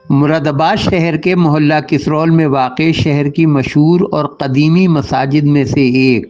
مراد آباد شہر کے محلہ کسرول میں واقع شہر کی مشہور اور قدیمی مساجد میں سے ایک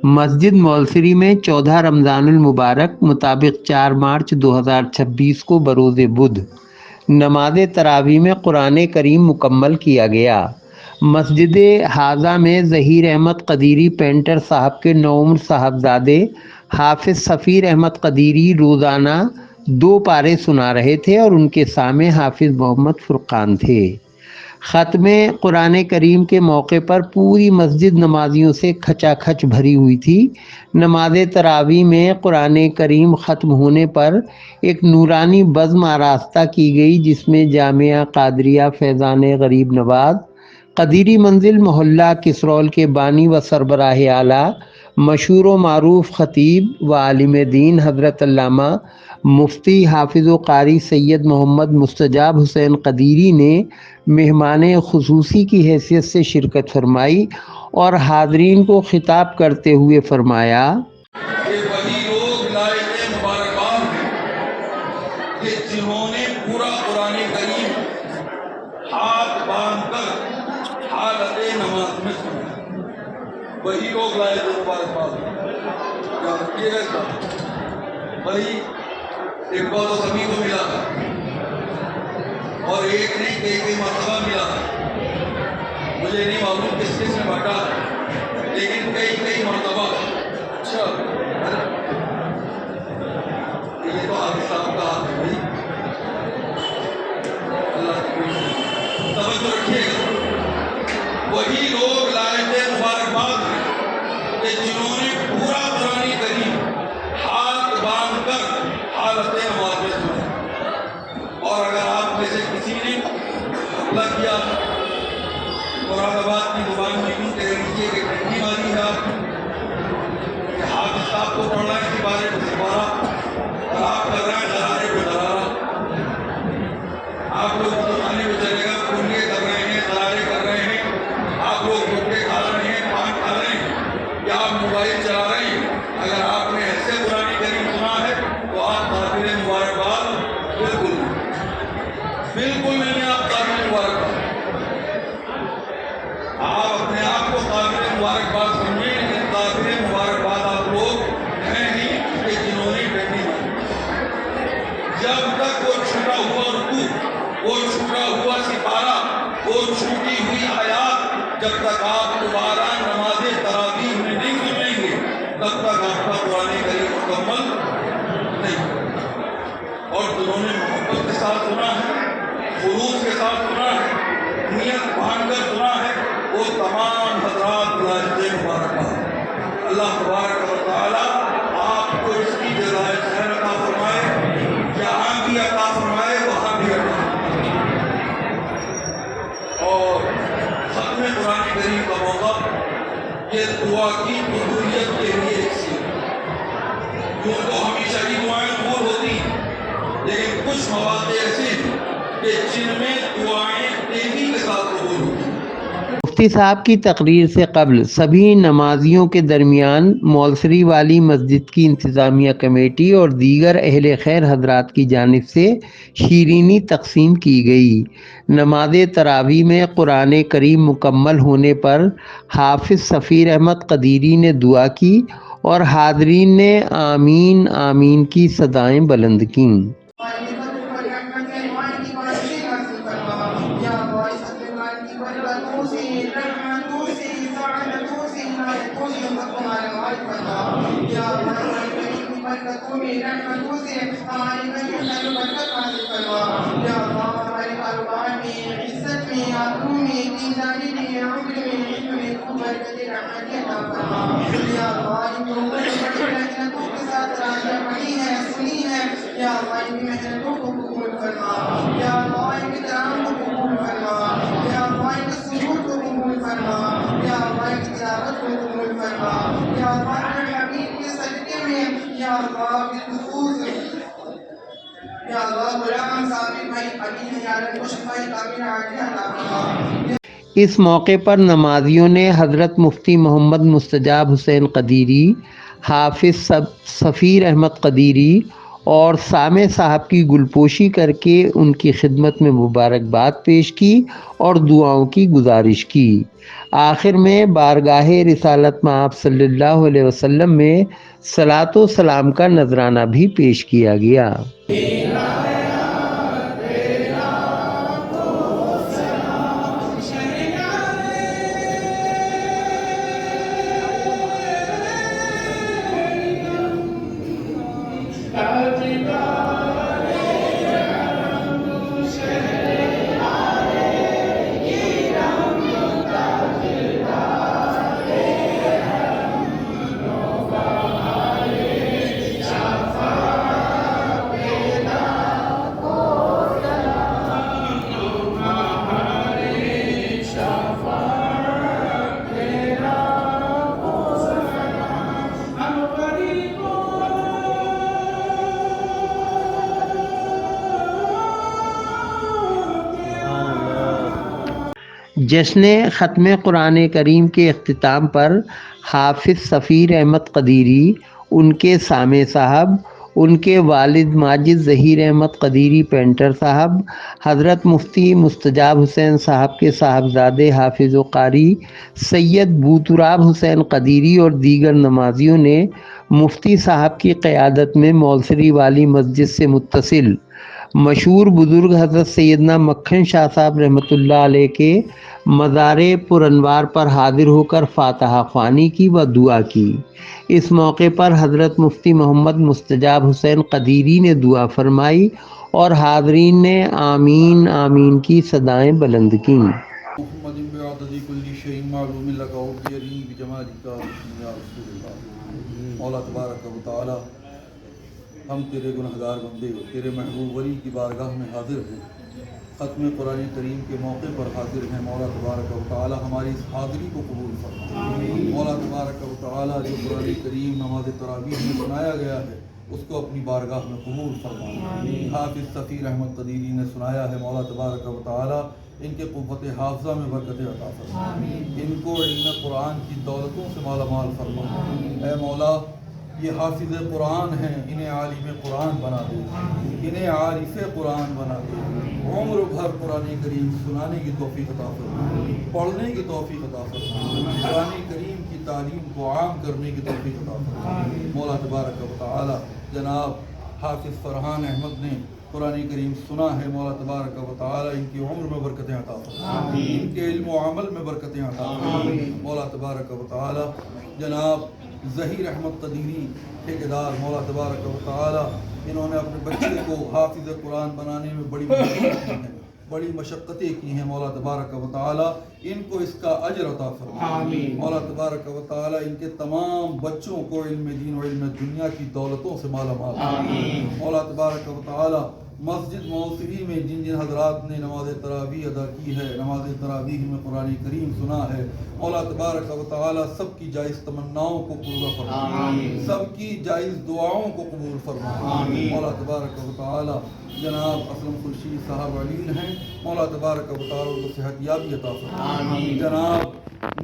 مسجد مولسری میں 14 رمضان المبارک مطابق 4 مارچ 2026 کو بروز بدھ نماز تراویح میں قرآن کریم مکمل کیا گیا۔ مسجد حاضہ میں ظہیر احمد قدیری پینٹر صاحب کے نوعمر صاحبزادے حافظ سفیر احمد قدیری روزانہ 2 پارے سنا رہے تھے اور ان کے سامع حافظ محمد فرقان تھے۔ ختم قرآن کریم کے موقع پر پوری مسجد نمازیوں سے کھچا کھچ بھری ہوئی تھی۔ نماز تراویح میں قرآن کریم ختم ہونے پر ایک نورانی بزم آراستہ کی گئی، جس میں جامعہ قادریہ فیضان غریب نواز قدیری منزل محلہ کسرول کے بانی و سربراہ اعلیٰ مشہور و معروف خطیب و عالم دین حضرت علامہ مفتی حافظ و قاری سید محمد مستجاب حسین قدیری نے مہمان خصوصی کی حیثیت سے شرکت فرمائی اور حاضرین کو خطاب کرتے ہوئے فرمایا کہ وہی لوگ لائق مبارکباد ہیں کہ جنہوں نے پورا قرآن کریم ہاتھ باندھ کر حالت نماز میں سنا۔ وہی لوگ لائق مبارکباد ہیں۔ یاد رکھیے گا اس بات۔ وہی ایک بار تو سبھی کو ملا تھا اور ایک نہیں کئی مرتبہ ملا تھا۔ مجھے نہیں معلوم کس کس نے بانٹا، لیکن کئی مرتبہ۔ اچھا، یہ تو حافظ صاحب کا ہاتھ ہے بھائی، اللہ کی توجہ رکھیے گا۔ وہی لوگ لائق مبارکباد ہیں کہ جنہوں نے پورا قرآن کریم ہاتھ باندھ کر حالت نماز میں سنا۔ اور اگر آپ میں سے کسی نے حملہ کیا، مراد آباد کی زبان میں یوں کہہ لیجیے کہ ٹھنڈی ماری ہے آپ کہ حافظ صاحب کو پڑھنا ہے، اس بارے میں سپارہ اور آپ کر رہے ہیں غرارے پہ غرارہ۔ آپ لوگ تو کھانے پہ چلے گا، پھولے کر رہے ہیں، غرارے کر رہے ہیں، آپ لوگ گٹے کھا رہے ہیں، پان کھا رہے ہیں، یا آپ موبائل چلا رہے ہیں۔ اگر آپ نے ایسے قرآن کریم سنا ہے تو آپ قابل مبارکباد بالکل نہیں ہیں۔ آپ قابل مبارکباد، آپ اپنے آپ کو قابل مبارکباد سمجھیں، لیکن قابل مبارکباد آپ لوگ ہیں ہی کہ جنہوں نے ڈنڈی ماری۔ جب تک وہ چھوٹا ہوا رکوع، وہ چھوٹا ہوا سپارہ، وہ چھوٹی ہوئی آیات جب تک آپ دوبارہ نماز تراویح میں نہیں سنیں گے، تب تک آپ کا قرآن کریم مکمل نہیں۔ اور جنہوں نے محبت کے ساتھ سنا ہے، خلوص کے ساتھ سنا ہے، نیت باندھ کر سنا ہے، وہ تمام حضرات لائق مبارکباد۔ اللہ تبارک و تعالیٰ آپ کو اس کی جزائے خیر عطا فرمائے، یہاں بھی عطا فرمائے، وہاں بھی عطا فرمائے۔ اور ختم قرآن کریم کا موقع یہ دعا کی قبولیت کے لیے ایک سی یوں تو ہمیشہ ہی دعائیں قبول ہوتی ہیں، لیکن کچھ مواقع ایسے ہیں کہ جن میں دعائیں تیزی کے ساتھ قبول ہوتی ہیں۔ مفتی صاحب کی تقریر سے قبل سبھی نمازیوں کے درمیان مولسری والی مسجد کی انتظامیہ کمیٹی اور دیگر اہل خیر حضرات کی جانب سے شیرینی تقسیم کی گئی۔ نماز تراویح میں قرآن کریم مکمل ہونے پر حافظ سفیر احمد قدیری نے دعا کی اور حاضرین نے آمین آمین کی صدائیں بلند کیں۔ اس موقع پر نمازیوں نے حضرت مفتی محمد مستجاب حسین قدیری، حافظ سفیر احمد قدیری اور سامع صاحب کی گلپوشی کر کے ان کی خدمت میں مبارکباد پیش کی اور دعاؤں کی گزارش کی۔ آخر میں بارگاہ رسالت میں آپ صلی اللہ علیہ وسلم میں صلاۃ و سلام کا نذرانہ بھی پیش کیا گیا۔ جشن ختم قرآن کریم کے اختتام پر حافظ سفیر احمد قدیری، ان کے سامع صاحب، ان کے والد ماجد ظہیر احمد قدیری پینٹر صاحب، حضرت مفتی مستجاب حسین صاحب کے صاحبزادے حافظ و قاری سید بوتراب حسین قدیری اور دیگر نمازیوں نے مفتی صاحب کی قیادت میں مولسری والی مسجد سے متصل مشہور بزرگ حضرت سیدنا مکھن شاہ صاحب رحمۃ اللہ علیہ کے مزار پر انوار پر حاضر ہو کر فاتحہ خوانی کی و دعا کی۔ اس موقع پر حضرت مفتی محمد مستجاب حسین قدیری نے دعا فرمائی اور حاضرین نے آمین آمین کی صدائیں بلند کیں۔ محمد بعدد کل شیء معلوم لک وبجلیل بجمالک یا رسول اللہ۔ مولا تبارک و تعالی، ہم تیرے گنہگار بندے تیرے محبوب ولی کی بارگاہ میں حاضر ہیں، ختم قرآن کریم کے موقع پر حاضر ہیں۔ مولا تبارک و تعالی ہماری اس حاضری کو قبول فرما۔ مولا تبارک و تعالی جو قرآن کریم نماز تراویح میں سنایا گیا ہے اس کو اپنی بارگاہ میں قبول فرما۔ حافظ سفیر احمد قدیری نے سنایا ہے، مولا تبارک و تعالی ان کے قوت حافظہ میں برکت عطا فرما، ان کو علم قرآن کی دولتوں سے مالا مال فرما۔ اے مولا، یہ حافظ قرآن ہیں، انہیں عالم قرآن بنا دے، انہیں عارف قرآن بنا دے، عمر بھر قرآن کریم سنانے کی توفیق عطا فرما، پڑھنے کی توفیق عطا فرما، قرآن کریم کی تعلیم کو عام کرنے کی توفیق عطا فرما۔ مولا تبارک و تعالی جناب حافظ فرحان احمد نے قرآن کریم سنا ہے، مولا تبارک و تعالی ان کی عمر میں برکتیں عطا فرما، ان کے علم و عمل میں برکتیں عطا فرما۔ مولا تبارک و تعالی جناب ظہیر احمد قدیری ٹھیکیدار، مولا تبارک و تعالی انہوں نے اپنے بچے کو حافظ قرآن بنانے میں بڑی مشقتیں کی ہیں، مولا تبارک و تعالی ان کو اس کا اجر عطا فرما۔ مولا تبارک و تعالی ان کے تمام بچوں کو علم دین و علم دنیا کی دولتوں سے مالا مال فرما۔ مولا تبارک و تعالی مسجد موصلی میں جن جن حضرات نے نماز تراویح ادا کی ہے، نماز تراویح میں قرآن کریم سنا ہے، مولا تبارک و تعالی سب کی جائز تمناؤں کو پورا فرما، سب کی جائز دعاؤں کو قبول فرما۔ مولا تبارک و تعالی جناب اسلم خورشید صاحب علیم ہیں، مولا تبارک و تعالی ان کو صحت یابی عطا فرما۔ جناب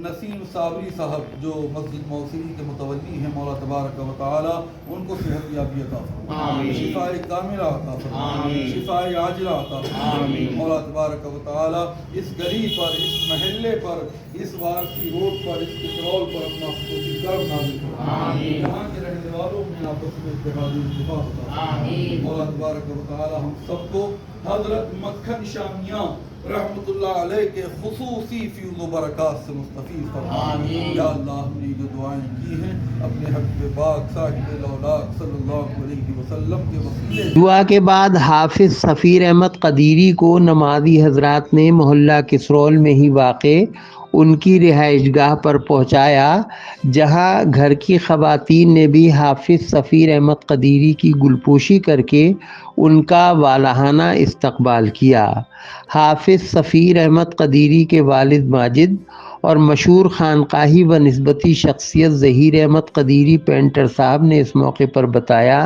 نسیم صابری صاحب جو مسجد موصلی کے متولی ہیں، مولا تبارک و تعالی ان کو صحت یابی عطا فرما، شفاء کاملہ عطا فرما، شفاء عاجلہ عطا فرما۔ مولا تبارک و تعالی اس گلی پر، اس محلے پر، اس وارسی روڈ پر، اس کسرول پر اپنا خصوصی کرم نازل فرما، یہاں کے رہنے والوں میں آپس میں اتحاد و اتفاق عطا فرما۔ مولا تبارک و تعالی ہم سب کو حضرت مکھن شامیاں رحمت اللہ علیہ کے خصوصی فیض و برکات سے مستفیض فرما۔ یا اللہ ہم نے جو دعائیں کی ہیں اپنے حبیب پاک صاحب الاولاق صلی اللہ علیہ وسلم کے وسیلے دعا کے بعد حافظ سفیر احمد قدیری کو نمازی حضرات نے محلہ کسرول میں ہی واقع ان کی رہائش گاہ پر پہنچایا، جہاں گھر کی خواتین نے بھی حافظ سفیر احمد قدیری کی گلپوشی کر کے ان کا والہانہ استقبال کیا۔ حافظ سفیر احمد قدیری کے والد ماجد اور مشہور خانقاہی و نسبتی شخصیت ظہیر احمد قدیری پینٹر صاحب نے اس موقع پر بتایا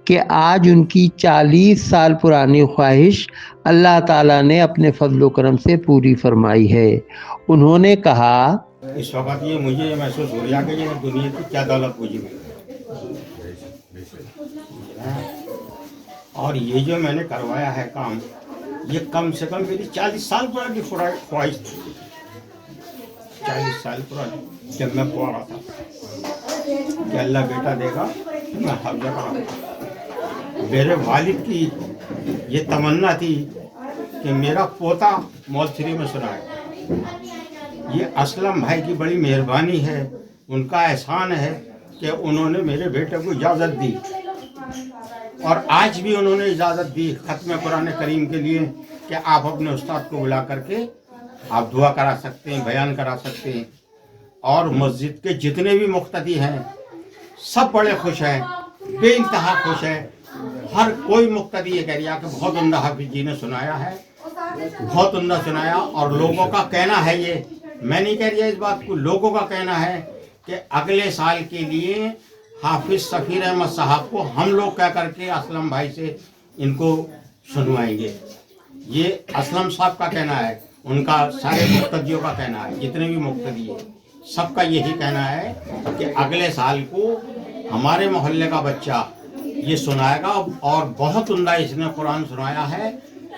کہ آج ان کی 40 سال پرانی خواہش اللہ تعالیٰ نے اپنے فضل و کرم سے پوری فرمائی ہے۔ انہوں نے کہا، اس وقت یہ مجھے یہ محسوس ہو رہا کہ یہ دنیا کی کیا دولت مجھے مل گئی۔ اور یہ جو میں نے کروایا ہے کام، یہ کم سے کم میری 40 سال پرانی خواہش تھی، 40 سال پرانی، جب میں پڑھ رہا تھا کہ اللہ بیٹا دے گا میں حفظہ کراؤں۔ میرے والد کی یہ تمنا تھی کہ میرا پوتا مول 3 میں سنائے۔ یہ اسلم بھائی کی بڑی مہربانی ہے، ان کا احسان ہے کہ انہوں نے میرے بیٹے کو اجازت دی، اور آج بھی انہوں نے اجازت دی ختم قرآن کریم کے لیے کہ آپ اپنے استاد کو بلا کر کے آپ دعا کرا سکتے ہیں، بیان کرا سکتے ہیں۔ اور مسجد کے جتنے بھی مقتدی ہیں سب بڑے خوش ہیں، بے انتہا خوش ہیں۔ ہر کوئی مقتدی یہ کہہ رہا کہ بہت عمدہ حافظ جی نے سنایا ہے، بہت عمدہ سنایا۔ اور لوگوں کا کہنا ہے، یہ میں نہیں کہہ رہا اس بات کو، لوگوں کا کہنا ہے کہ اگلے سال کے لیے حافظ سفیر احمد صاحب کو ہم لوگ کہہ کر کے اسلم بھائی سے ان کو سنوائیں گے۔ یہ اسلم صاحب کا کہنا ہے، ان کا سارے مقتدیوں کا کہنا ہے، جتنے بھی مقتدی ہیں سب کا یہی کہنا ہے کہ اگلے سال کو ہمارے محلے کا بچہ یہ سنائے گا۔ اور بہت عمدہ اس نے قرآن سنایا ہے،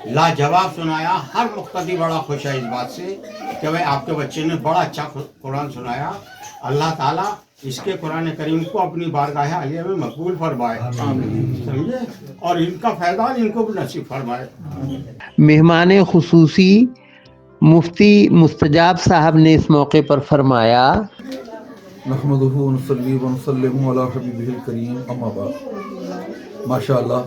لاجواب سنایا۔ ہر مقتدی بڑا خوش ہے اس بات سے کہ بھائی آپ کے بچے نے بڑا اچھا قرآن سنایا۔ اللہ تعالیٰ اس کے قرآن کریم کو اپنی بارگاہ عالیہ میں مقبول فرمائے، سمجھے، اور ان کا فیضان ان کو بھی نصیب فرمائے۔ مہمان خصوصی مفتی مستجاب صاحب نے اس موقع پر فرمایا، نحمدہ ونصلی ونسلم علی حبیبہ الکریم، اما بعد۔ ماشاء اللہ،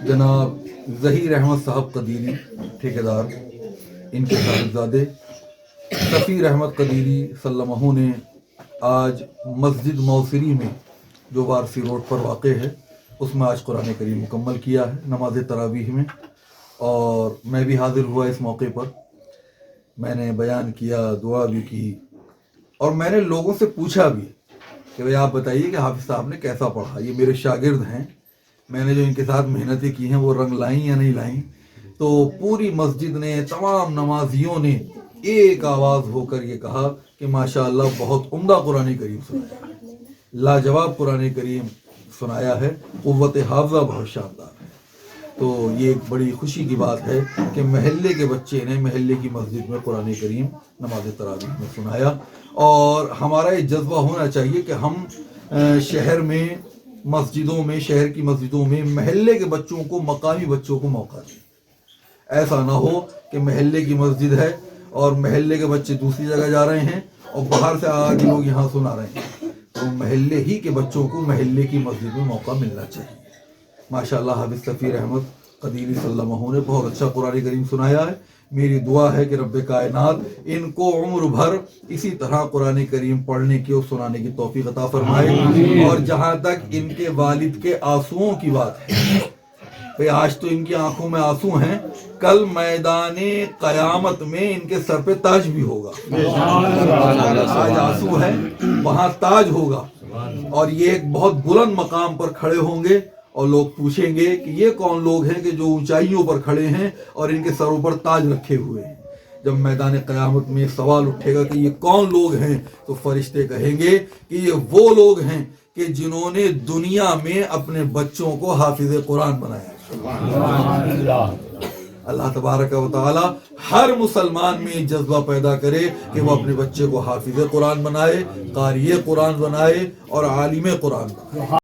جناب ظہیر احمد صاحب قدیری ٹھیکیدار، ان کے صاحبزادے سفیر احمد قدیری سلمہ نے آج مسجد موثری میں جو وارسی روڈ پر واقع ہے اس میں آج قرآن کریم مکمل کیا ہے نماز تراویح میں، اور میں بھی حاضر ہوا اس موقع پر۔ میں نے بیان کیا، دعا بھی کی، اور میں نے لوگوں سے پوچھا بھی کہ بھئی آپ بتائیے کہ حافظ صاحب نے کیسا پڑھا۔ یہ میرے شاگرد ہیں، میں نے جو ان کے ساتھ محنتیں کی ہیں وہ رنگ لائیں یا نہیں لائیں؟ تو پوری مسجد نے، تمام نمازیوں نے ایک آواز ہو کر یہ کہا کہ ماشاءاللہ بہت عمدہ قرآن کریم سنایا ہے، لاجواب قرآن کریم سنایا ہے، قوت حافظہ بہت شاندار ہے۔ تو یہ ایک بڑی خوشی کی بات ہے کہ محلے کے بچے نے محلے کی مسجد میں قرآن کریم نماز تراویح میں سنایا۔ اور ہمارا یہ جذبہ ہونا چاہیے کہ ہم شہر میں مسجدوں میں، شہر کی مسجدوں میں محلے کے بچوں کو، مقامی بچوں کو موقع دیں۔ ایسا نہ ہو کہ محلے کی مسجد ہے اور محلے کے بچے دوسری جگہ جا رہے ہیں اور باہر سے آ کے لوگ یہاں سنا رہے ہیں۔ تو محلے ہی کے بچوں کو محلے کی مسجد میں موقع ملنا چاہیے۔ ماشاءاللہ حافظ سفیر احمد قدیری سلمہ نے بہت اچھا قرآن کریم سنایا ہے۔ میری دعا ہے کہ رب کائنات ان کو عمر بھر اسی طرح قرآن کریم پڑھنے کی اور سنانے کی توفیق عطا فرمائے۔ اور جہاں تک ان کے والد کے آنسوؤں کی بات ہے، بھئی آج تو ان کی آنکھوں میں آنسو ہیں، کل میدان قیامت میں ان کے سر پہ تاج بھی ہوگا۔ آج آنسو ہے، وہاں تاج ہوگا، اور یہ ایک بہت بلند مقام پر کھڑے ہوں گے اور لوگ پوچھیں گے کہ یہ کون لوگ ہیں کہ جو اونچائیوں پر کھڑے ہیں اور ان کے سروں پر تاج رکھے ہوئے ہیں۔ جب میدان قیامت میں سوال اٹھے گا کہ یہ کون لوگ ہیں، تو فرشتے کہیں گے کہ یہ وہ لوگ ہیں کہ جنہوں نے دنیا میں اپنے بچوں کو حافظ قرآن بنایا۔ اللہ تبارک و تعالی ہر مسلمان میں جذبہ پیدا کرے کہ وہ اپنے بچے کو حافظ قرآن بنائے، قاری قرآن بنائے اور عالم قرآن بنائے۔